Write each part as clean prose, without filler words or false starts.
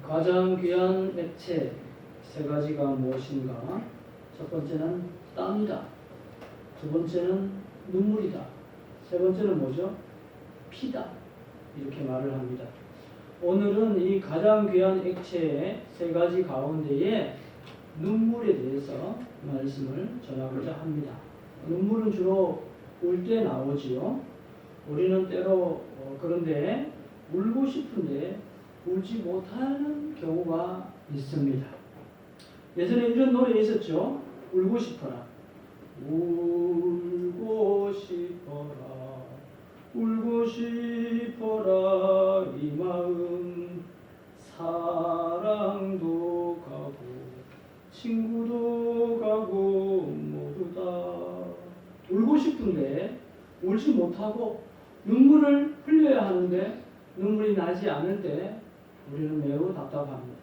가장 귀한 액체 세 가지가 무엇인가? 첫 번째는 땀이다. 두 번째는 눈물이다. 세 번째는 뭐죠? 피다. 이렇게 말을 합니다. 오늘은 이 가장 귀한 액체의 세 가지 가운데에 눈물에 대해서 말씀을 전하고자 합니다. 눈물은 주로 울 때 나오지요. 우리는 때로 그런데 울고 싶은데 울지 못하는 경우가 있습니다. 예전에 이런 노래 있었죠. 울고 싶어라. 울고 싶어라. 울고 싶어라. 이 마음 사랑도 가고 친구도 가고 모두 다. 울고 싶은데 울지 못하고 눈물을 흘려야 하는데 눈물이 나지 않을 때 우리는 매우 답답합니다.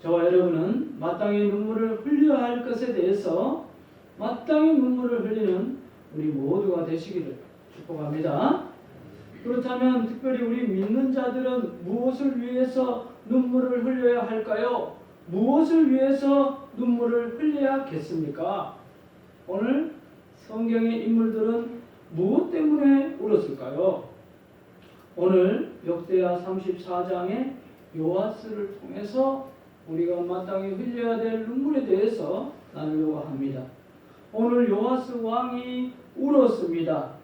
저와 여러분은 마땅히 눈물을 흘려야 할 것에 대해서 마땅히 눈물을 흘리는 우리 모두가 되시기를 축복합니다. 그렇다면 특별히 우리 믿는 자들은 무엇을 위해서 눈물을 흘려야 할까요? 무엇을 위해서 눈물을 흘려야겠습니까? 오늘 성경의 인물들은 무엇 때문에 울었을까요? 오늘 역대하 34장의 요아스를 통해서 우리가 마땅히 흘려야 될 눈물에 대해서 나누려고 합니다. 오늘 요아스 왕이 울었습니다.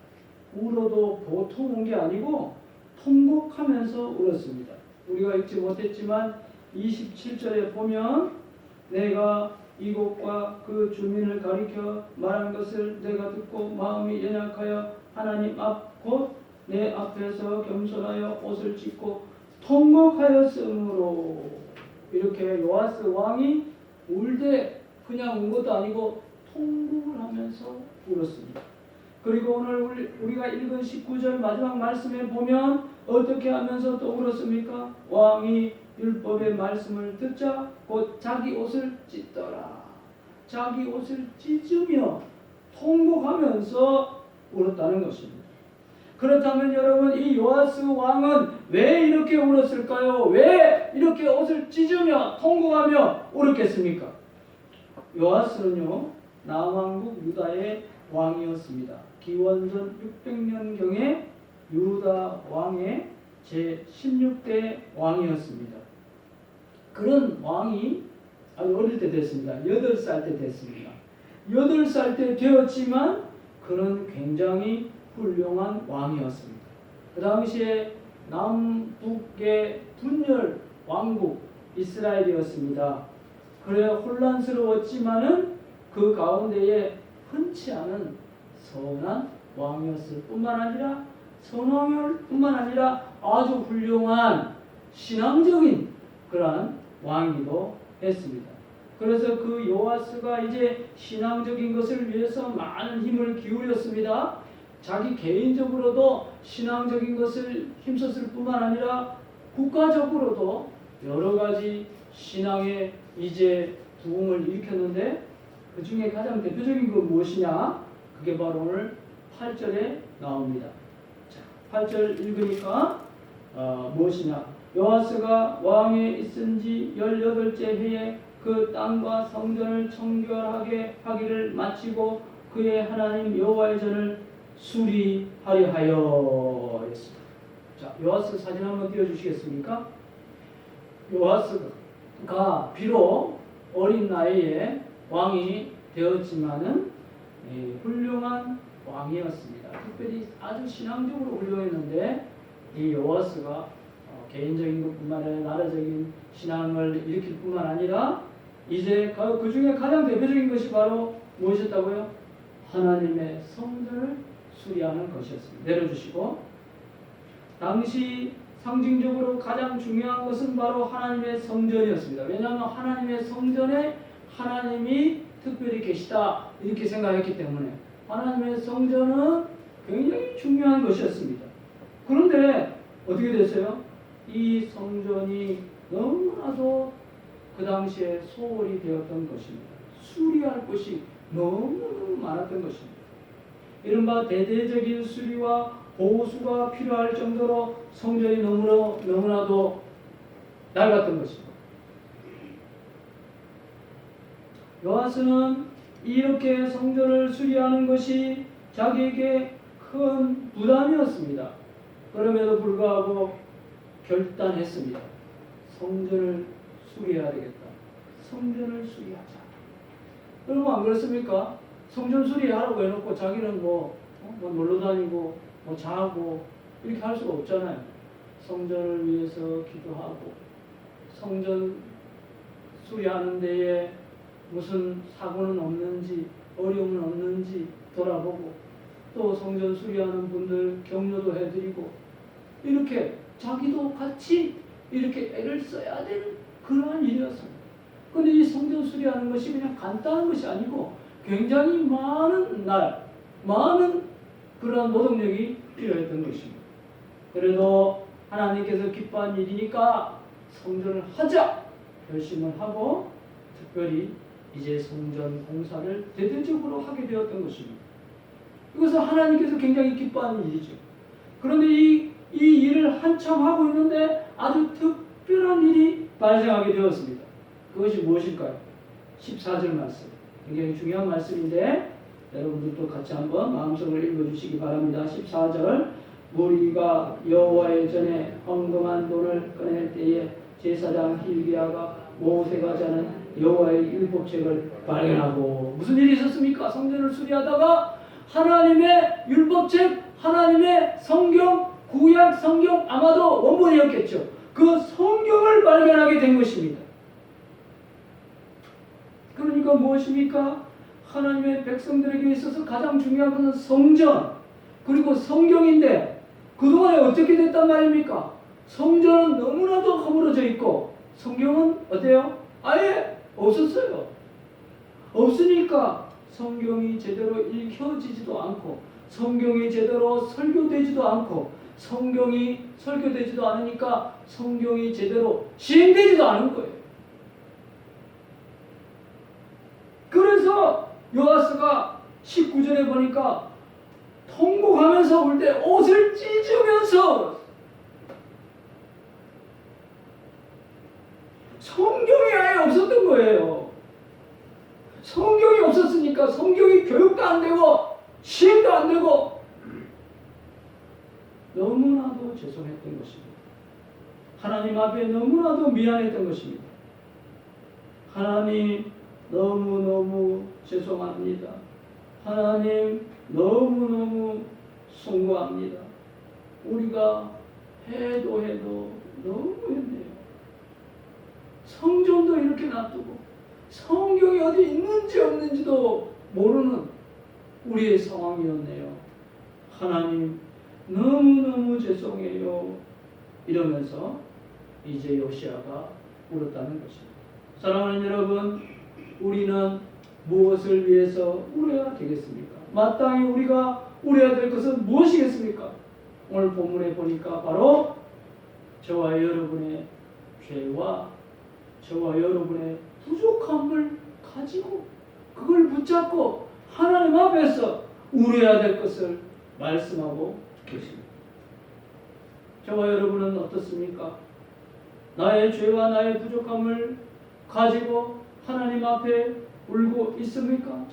울어도 보통 운 게 아니고 통곡하면서 울었습니다. 우리가 읽지 못했지만 27절에 보면 내가 이곳과 그 주민을 가리켜 말한 것을 내가 듣고 마음이 연약하여 하나님 앞 곧 내 앞에서 겸손하여 옷을 찢고 통곡하였으므로. 이렇게 요아스 왕이 울되 그냥 운 것도 아니고 통곡을 하면서 울었습니다. 그리고 오늘 우리가 읽은 19절 마지막 말씀에 보면 어떻게 하면서 또 울었습니까? 왕이 율법의 말씀을 듣자 곧 자기 옷을 찢더라. 자기 옷을 찢으며 통곡하면서 울었다는 것입니다. 그렇다면 여러분, 이 요아스 왕은 왜 이렇게 울었을까요? 왜 이렇게 옷을 찢으며 통곡하며 울었겠습니까? 요아스는요, 남왕국 유다의 왕이었습니다. 기원전 600년경에 유다 왕의 제16대 왕이었습니다. 그런 왕이 아주 어릴 때 됐습니다. 8살 때 됐습니다. 8살 때 되었지만 그는 굉장히 훌륭한 왕이었습니다. 그 당시에 남북의 분열 왕국 이스라엘이었습니다. 그래 혼란스러웠지만은 그 가운데에 흔치 않은 선한 왕이었을 뿐만 아니라 선왕일 뿐만 아니라 아주 훌륭한 신앙적인 그러한 왕이기도 했습니다. 그래서 그 요아스가 이제 신앙적인 것을 위해서 많은 힘을 기울였습니다. 자기 개인적으로도 신앙적인 것을 힘썼을 뿐만 아니라 국가적으로도 여러 가지 신앙의 이제 부흥을 일으켰는데 그 중에 가장 대표적인 건 무엇이냐? 그게 바로 오늘 8절에 나옵니다. 자, 8절 읽으니까 무엇이냐? 요아스가 왕에 있은 지 18째 해에 그 땅과 성전을 청결하게 하기를 마치고 그의 하나님 여호와의 전을 수리하려 하여 했습니다. 자, 요아스 사진 한번 띄워주시겠습니까? 요아스가 비록 어린 나이에 왕이 되었지만은 훌륭한 왕이었습니다. 특별히 아주 신앙적으로 훌륭했는데 이 요아스가 개인적인 것뿐만 아니라 나라적인 신앙을 일으킬 뿐만 아니라 이제 그 중에 가장 대표적인 것이 바로 무엇이었다고요? 하나님의 성전을 수리하는 것이었습니다. 내려주시고, 당시 상징적으로 가장 중요한 것은 바로 하나님의 성전이었습니다. 왜냐하면 하나님의 성전에 하나님이 특별히 계시다 이렇게 생각했기 때문에 하나님의 성전은 굉장히 중요한 것이었습니다. 그런데 어떻게 됐어요? 이 성전이 너무나도 그 당시에 소홀히 되었던 것입니다. 수리할 것이 너무너무 많았던 것입니다. 이른바 대대적인 수리와 보수가 필요할 정도로 성전이 너무나도 낡았던 것입니다. 요하스는 이렇게 성전을 수리하는 것이 자기에게 큰 부담이었습니다. 그럼에도 불구하고 결단했습니다. 성전을 수리해야 되겠다. 성전을 수리하자. 여러분 안 그렇습니까? 성전 수리하라고 해놓고 자기는 뭐 놀러 다니고 자고 이렇게 할 수가 없잖아요. 성전을 위해서 기도하고 성전 수리하는 데에 무슨 사고는 없는지 어려움은 없는지 돌아보고 또 성전 수리하는 분들 격려도 해드리고 이렇게 자기도 같이 이렇게 애를 써야 되는 그러한 일이었습니다. 그런데 이 성전 수리하는 것이 그냥 간단한 것이 아니고 굉장히 많은 그러한 노동력이 필요했던 것입니다. 그래도 하나님께서 기뻐한 일이니까 성전을 하자 결심을 하고 특별히 이제 성전 공사를 대대적으로 하게 되었던 것입니다. 이것은 하나님께서 굉장히 기뻐하는 일이죠. 그런데 이 일을 한참 하고 있는데 아주 특별한 일이 발생하게 되었습니다. 그것이 무엇일까요? 14절 말씀. 굉장히 중요한 말씀인데 여러분들도 같이 한번 마음속으로 읽어주시기 바랍니다. 14절. 무리가 여호와의 전에 헌금한 돈을 꺼낼 때에 제사장 hil기야가 모세가 자는 여호와의 율법책을 발견하고 무슨 일이 있었습니까? 성전을 수리하다가 하나님의 율법책, 하나님의 성경, 구약 성경 아마도 원본이었겠죠. 그 성경을 발견하게 된 것입니다. 그러니까 무엇입니까? 하나님의 백성들에게 있어서 가장 중요한 것은 성전 그리고 성경인데 그동안에 어떻게 됐단 말입니까? 성전은 너무나도 허물어져 있고 성경은 어때요? 아예 없었어요. 없으니까 성경이 제대로 읽혀지지도 않고 성경이 제대로 설교되지도 않고 성경이 설교되지도 않으니까 성경이 제대로 시행되지도 않은 거예요. 그래서 요하스가 19절에 보니까 통곡하면서 올 때 옷을 찢으면서 성경이 아예 없었던 거예요. 성경이 없었으니까 성경이 교육도 안 되고 시행도 안 되고 너무나도 죄송했던 것입니다. 하나님 앞에 너무나도 미안했던 것입니다. 하나님 너무너무 죄송합니다. 하나님 너무너무 송구합니다. 우리가 해도 너무 했네요. 성전도 이렇게 놔두고 성경이 어디 있는지 없는지도 모르는 우리의 상황이었네요. 하나님 너무너무 죄송해요. 이러면서 이제 요시야가 울었다는 것입니다. 사랑하는 여러분, 우리는 무엇을 위해서 울어야 되겠습니까? 마땅히 우리가 울어야 될 것은 무엇이겠습니까? 오늘 본문에 보니까 바로 저와 여러분의 죄와 저와 여러분의 부족함을 가지고 그걸 붙잡고 하나님 앞에서 울어야 될 것을 말씀하고 계십니다. 저와 여러분은 어떻습니까? 나의 죄와 나의 부족함을 가지고 하나님 앞에 울고 있습니까?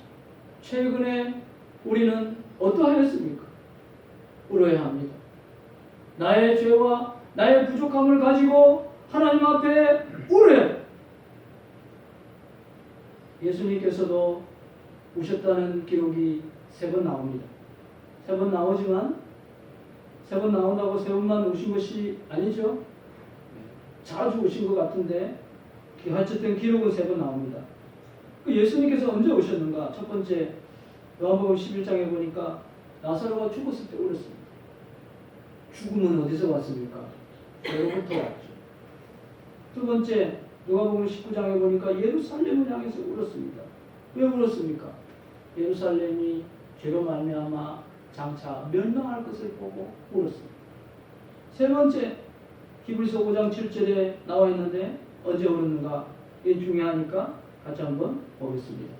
최근에 우리는 어떠하였습니까? 울어야 합니다. 나의 죄와 나의 부족함을 가지고 하나님 앞에 울어야 합니다. 예수님께서도 우셨다는 기록이 3번 나옵니다. 3번 나오지만 3번 나온다고 3번만 우신 것이 아니죠. 자주 우신 것 같은데 어쨌든 기록은 3번 나옵니다. 예수님께서 언제 오셨는가? 첫 번째 요한복음 11장에 보니까 나사로가 죽었을 때 울었습니다. 죽음은 어디서 왔습니까? 죄로부터 왔죠. 두 번째 누가복음 19장에 보니까 예루살렘을 향해서 울었습니다. 왜 울었습니까? 예루살렘이 죄로 말미암아 장차 멸망할 것을 보고 울었습니다. 세 번째 히브리서 5장 7절에 나와 있는데 언제 울었는가? 이게 중요하니까 같이 한번 보겠습니다.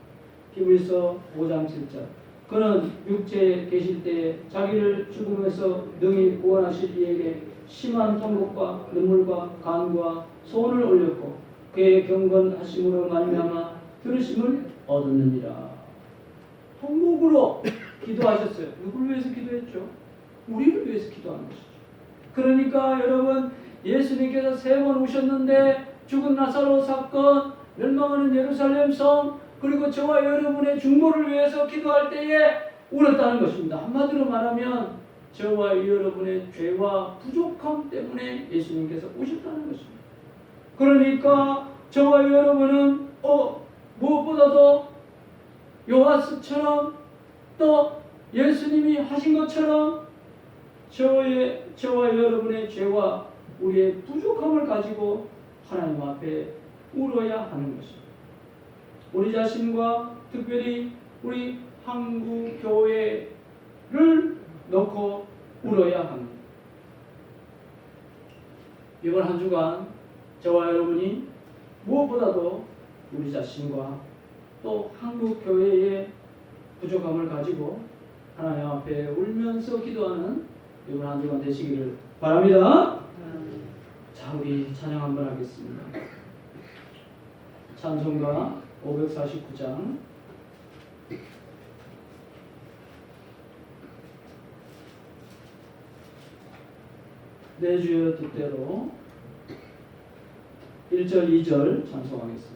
히브리서 5장 7절. 그는 육체에 계실 때에 자기를 죽음에서 능히 구원하실 이에게 심한 통곡과 눈물과 간과 소원을 올렸고 그의 경건하심으로 말미암아 들으심을 얻었느니라. 통곡으로 기도하셨어요. 누구를 위해서 기도했죠? 우리를 위해서 기도하는 것이죠. 그러니까 여러분, 예수님께서 3번 오셨는데 죽은 나사로 사건, 멸망하는 예루살렘 성, 그리고 저와 여러분의 중보를 위해서 기도할 때에 울었다는 것입니다. 한마디로 말하면 저와 여러분의 죄와 부족함 때문에 예수님께서 오셨다는 것입니다. 그러니까 저와 여러분은 무엇보다도 요하스처럼 또 예수님이 하신 것처럼 저와 여러분의 죄와 우리의 부족함을 가지고 하나님 앞에 울어야 하는 것입니다. 우리 자신과 특별히 우리 한국 교회를 놓고 울어야 합니다. 이번 한 주간 저와 여러분이 무엇보다도 우리 자신과 또 한국 교회의 부족함을 가지고 하나님 앞에 울면서 기도하는 이번 한 주간 되시기를 바랍니다. 자, 우리 찬양 한번 하겠습니다. 찬송가 549장 내 주여 뜻대로 1절 2절 찬송하겠습니다.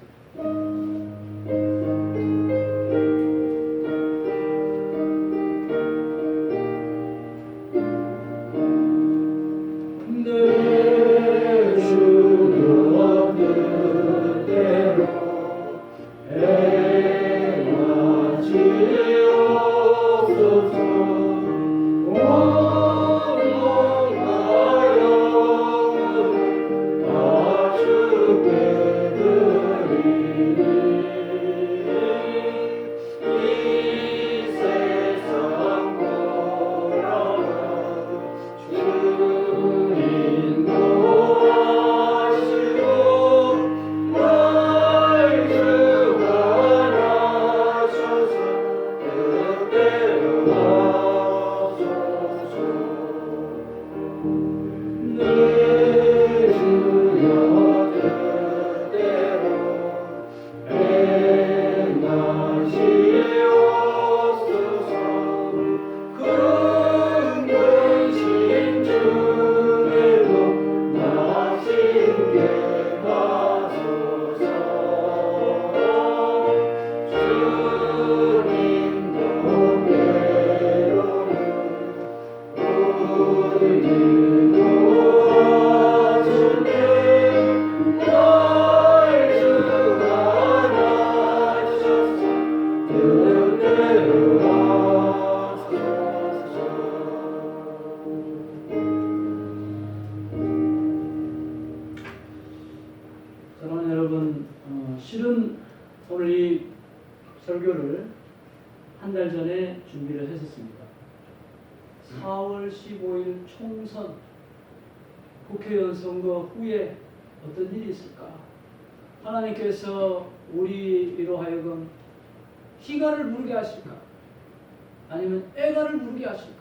사랑하는 여러분, 실은 오늘 이 설교를 한 달 전에 준비를 했었습니다. 4월 15일 총선 국회의원 선거 후에 어떤 일이 있을까? 하나님께서 우리로 하여금 희가를 부르게 하실까? 아니면 애가를 부르게 하실까?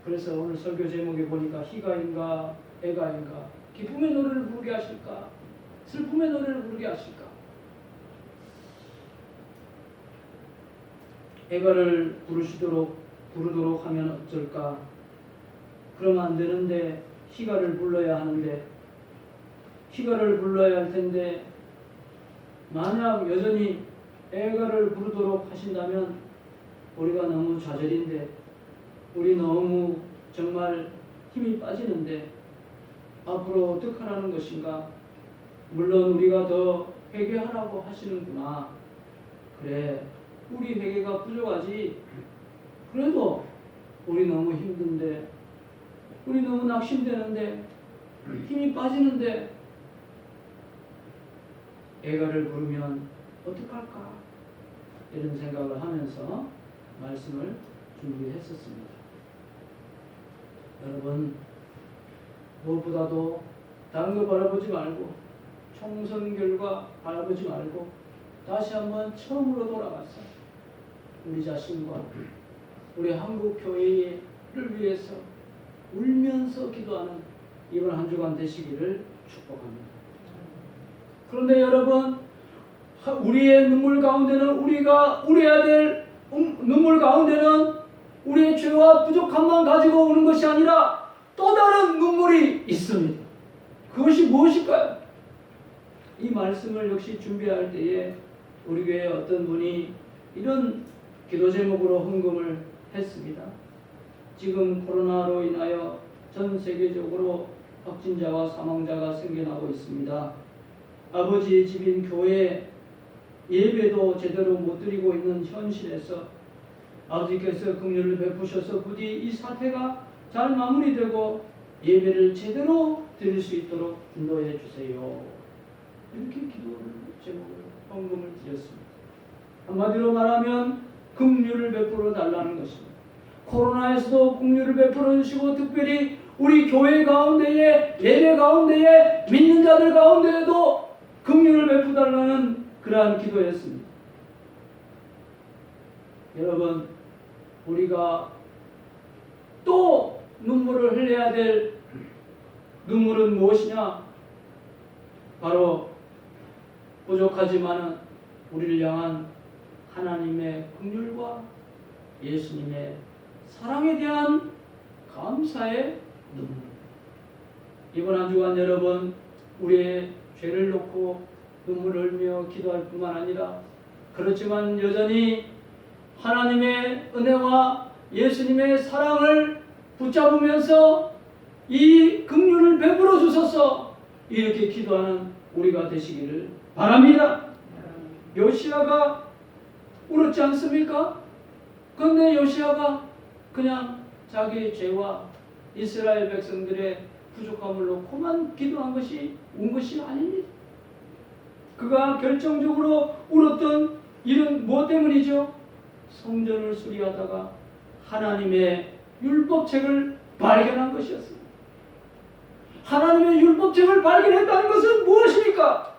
그래서 오늘 설교 제목에 보니까 희가인가 애가인가, 기쁨의 노래를 부르게 하실까? 슬픔의 노래를 부르게 하실까? 애가를 부르도록 하면 어쩔까? 그러면 안 되는데 희가를 불러야 하는데, 희가를 불러야 할 텐데, 만약 여전히 애가를 부르도록 하신다면 우리가 너무 좌절인데, 우리 너무 정말 힘이 빠지는데 앞으로 어떻게 하라는 것인가? 물론 우리가 더 회개하라고 하시는구나. 그래, 우리 회개가 부족하지. 그래도 우리 너무 힘든데, 우리 너무 낙심되는데, 힘이 빠지는데 애가를 부르면 어떡할까? 이런 생각을 하면서 말씀을 준비했었습니다. 여러분, 무엇보다도 다른 거 바라보지 말고, 총선 결과 바라보지 말고, 다시 한번 처음으로 돌아가서 우리 자신과 우리 한국 교회를 위해서 울면서 기도하는 이번 한 주간 되시기를 축복합니다. 그런데 여러분, 우리의 눈물 가운데는 우리가 울어야 될 눈물 가운데는 우리의 죄와 부족함만 가지고 오는 것이 아니라 또 다른 눈물이 있습니다. 그것이 무엇일까요? 이 말씀을 역시 준비할 때에 우리 교회 어떤 분이 이런 기도 제목으로 헌금을 했습니다. 지금 코로나로 인하여 전 세계적으로 확진자와 사망자가 생겨나고 있습니다. 아버지의 집인 교회 예배도 제대로 못 드리고 있는 현실에서 아버지께서 긍휼을 베푸셔서 부디 이 사태가 잘 마무리되고 예배를 제대로 드릴 수 있도록 인도해 주세요. 이렇게 기도를 제목으로 헌금을 드렸습니다. 한마디로 말하면 긍휼을 베풀어 달라는 것입니다. 코로나에서도 긍휼을 베풀어 주시고 특별히 우리 교회 가운데에 예배 가운데에 믿는 자들 가운데에도 긍휼을 베풀어 달라는 그러한 기도였습니다. 여러분, 우리가 또 눈물을 흘려야 될 눈물은 무엇이냐? 바로 부족하지만은 우리를 향한 하나님의 긍휼과 예수님의 사랑에 대한 감사의 눈물. 이번 한 주간 여러분, 우리의 죄를 놓고 눈물을 흘리며 기도할 뿐만 아니라 그렇지만 여전히 하나님의 은혜와 예수님의 사랑을 붙잡으면서 이 긍휼을 베풀어 주소서 이렇게 기도하는 우리가 되시기를 바랍니다. 요시아가 울었지 않습니까? 그런데 요시아가 그냥 자기의 죄와 이스라엘 백성들의 부족함을 놓고만 기도한 것이 운 것이 아닙니다. 그가 결정적으로 울었던 일은 무엇 때문이죠? 성전을 수리하다가 하나님의 율법책을 발견한 것이었습니다. 하나님의 율법책을 발견했다는 것은 무엇입니까?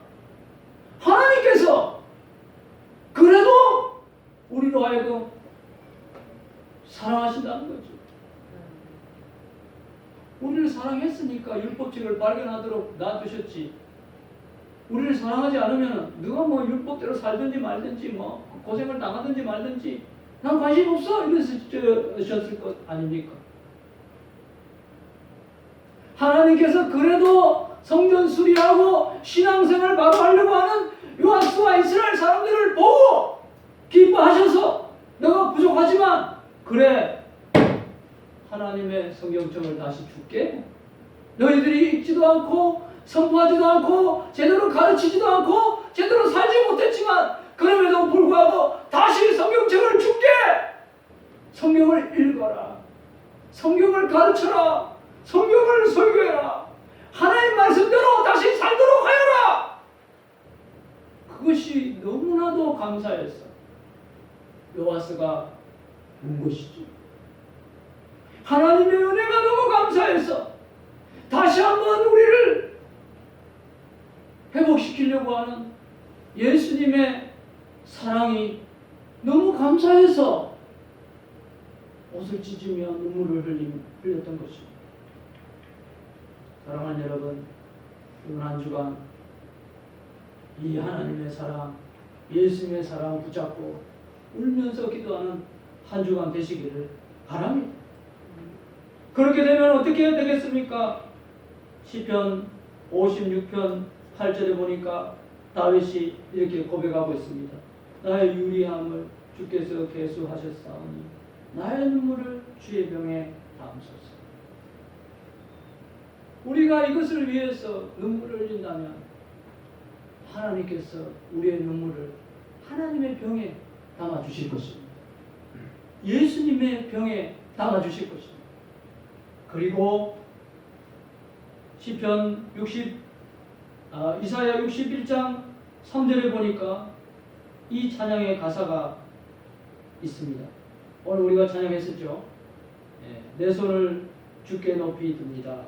하나님께서 그래도 우리로 하여금 사랑하신다는 거죠. 우리를 사랑했으니까 율법책을 발견하도록 놔두셨지. 우리를 사랑하지 않으면 누가 뭐 율법대로 살든지 말든지 뭐 고생을 당하든지 말든지 난 관심 없어 이러셨을 것 아닙니까? 하나님께서 그래도 성전 수리하고 신앙생활을 바로 하려고 하는 요하스와 이스라엘 사람들을 보고 기뻐하셔서 너가 부족하지만 그래 하나님의 성경책을 다시 줄게. 너희들이 읽지도 않고 선포하지도 않고 제대로 가르치지도 않고 제대로 살지 못했지만 그럼에도 불구하고 다시 성경책을 줄게. 성경을 읽어라. 성경을 가르쳐라. 성경을 설교해라. 하나님 말씀대로 다시 살도록 하여라. 그것이 너무나도 감사해서 요하스가 운 것이죠. 하나님의 은혜가 너무 감사해서 다시 한번 우리를 회복시키려고 하는 예수님의 사랑이 너무 감사해서 옷을 찢으며 눈물을 흘렸던 것입니다. 사랑하는 여러분, 이번 한 주간 이 하나님의 사랑, 예수님의 사랑 붙잡고 울면서 기도하는 한 주간 되시기를 바랍니다. 그렇게 되면 어떻게 되겠습니까? 시편 56편 8절에 보니까 다윗이 이렇게 고백하고 있습니다. 나의 유리함을 주께서 계수하셨사오니 나의 눈물을 주의 병에 담소서. 우리가 이것을 위해서 눈물을 흘린다면 하나님께서 우리의 눈물을 하나님의 병에 담아주실 것입니다. 예수님의 병에 담아주실 것입니다. 그리고 시편 60 이사야 61장 3절에 보니까 이 찬양의 가사가 있습니다. 오늘 우리가 찬양했었죠. 내 손을 주께 높이 듭니다.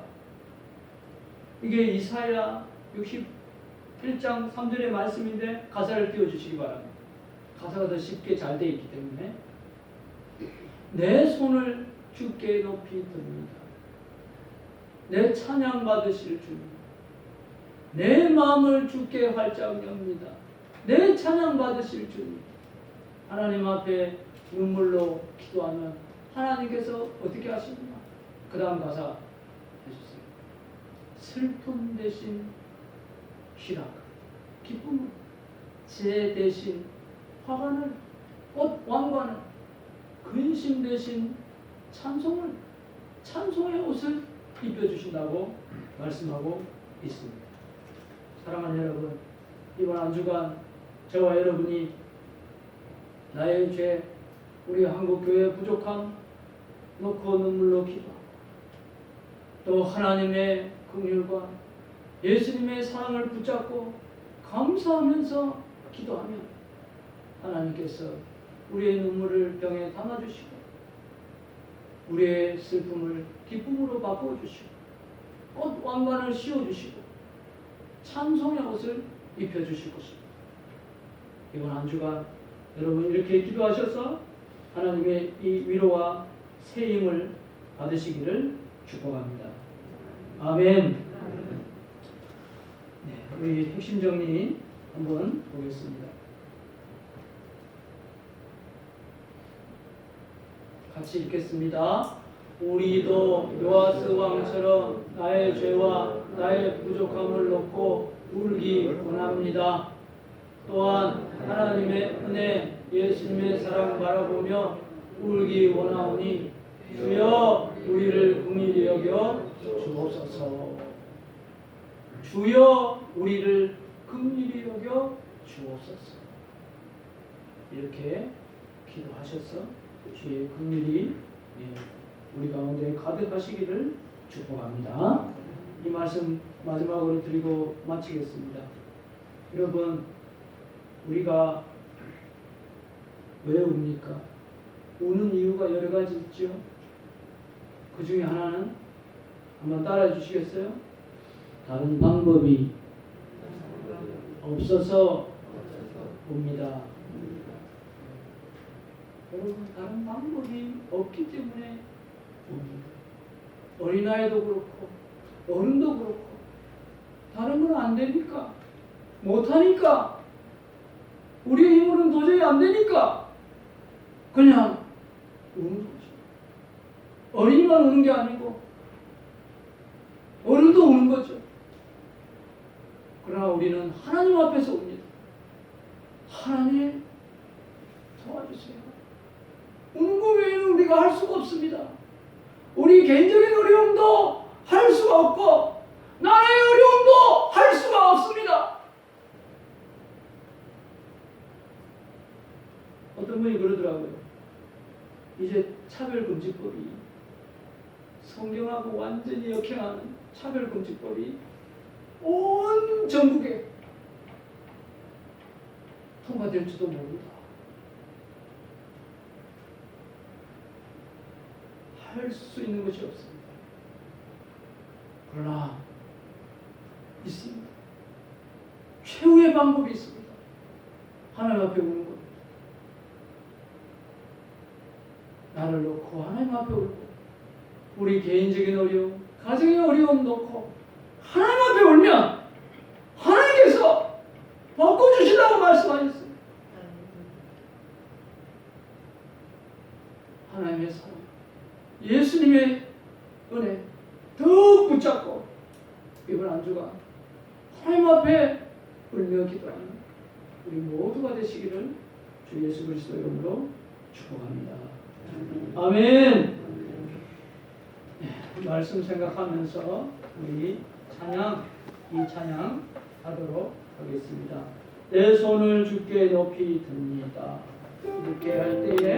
이게 이사야 1장 3절의 말씀인데 가사를 띄워주시기 바랍니다. 가사가 더 쉽게 잘 되어 있기 때문에 내 손을 주께 높이 듭니다. 내 찬양 받으실 주님, 내 마음을 주께 활짝 엽니다. 내 찬양 받으실 주님. 하나님 앞에 눈물로 기도하면 하나님께서 어떻게 하십니까? 그 다음 가사 해주세요. 슬픔 대신 희락, 기쁨을, 재 대신 화관을, 꽃 왕관을, 근심 대신 찬송을, 찬송의 옷을 입혀주신다고 말씀하고 있습니다. 사랑하는 여러분, 이번 한 주간 저와 여러분이 나의 죄, 우리 한국교회 부족함 놓고 눈물로 기도하고 또 하나님의 긍휼과 예수님의 사랑을 붙잡고 감사하면서 기도하면 하나님께서 우리의 눈물을 병에 담아주시고 우리의 슬픔을 기쁨으로 바꿔주시고 꽃 왕관을 씌워주시고 찬송의 옷을 입혀주실 것입니다. 이번 한 주간 여러분 이렇게 기도하셔서 하나님의 이 위로와 새 힘을 받으시기를 축복합니다. 아멘. 네, 우리 핵심 정리 한번 보겠습니다. 같이 읽겠습니다. 우리도 요아스 왕처럼 나의 죄와 나의 부족함을 놓고 울기 원합니다. 또한 하나님의 은혜, 예수님의 사랑 바라보며 울기 원하오니 주여 우리를 긍휼히 여겨 주옵소서. 주여 우리를 긍휼히 여겨 주옵소서. 이렇게 기도하셔서 주의 긍휼이 우리 가운데 가득하시기를 축복합니다. 이 말씀 마지막으로 드리고 마치겠습니다. 여러분, 우리가 왜 웁니까? 우는 이유가 여러 가지 있죠. 그 중에 하나는 한번 따라해 주시겠어요? 다른 방법이 없어서 웁니다. 여러분, 다른 방법이 없기 때문에 웁니다. 어린아이도 그렇고 어른도 그렇고 다른 건 안 되니까, 못하니까, 우리의 힘으로는 도저히 안 되니까 그냥 우는 거죠. 어린이만 우는 게 아니고 어른도 우는 거죠. 그러나 우리는 하나님 앞에서 웁니다. 하나님 도와주세요. 우는 거 외에는 우리가 할 수가 없습니다. 우리 개인적인 어려움도 할 수가 없고 나라의 어려움도 할 수가 없습니다. 어떤 분이 그러더라고요. 이제 차별금지법이, 성경하고 완전히 역행하는 차별금지법이 온 전국에 통과될지도 모른다. 할 수 있는 것이 없습니다. 그러나 있습니다. 최후의 방법이 있습니다. 하나님 앞에 우는 것. 나를 놓고 하나님 앞에 울고, 우리 개인적인 어려움, 가정의 어려움 놓고 하나님 앞에 울면 하나님께서 바꿔주시라고 말씀하셨습니다. 하나님의 사랑, 예수님의 은혜 더욱 붙잡고 이번 한 주간 하나님 앞에 울며 기도하는 우리 모두가 되시기를 주 예수 그리스도의 이름으로 축복합니다. 아멘. 말씀 생각하면서 우리 이 찬양 하도록 하겠습니다. 내 손을 주께 높이 듭니다. 이렇게 할 때에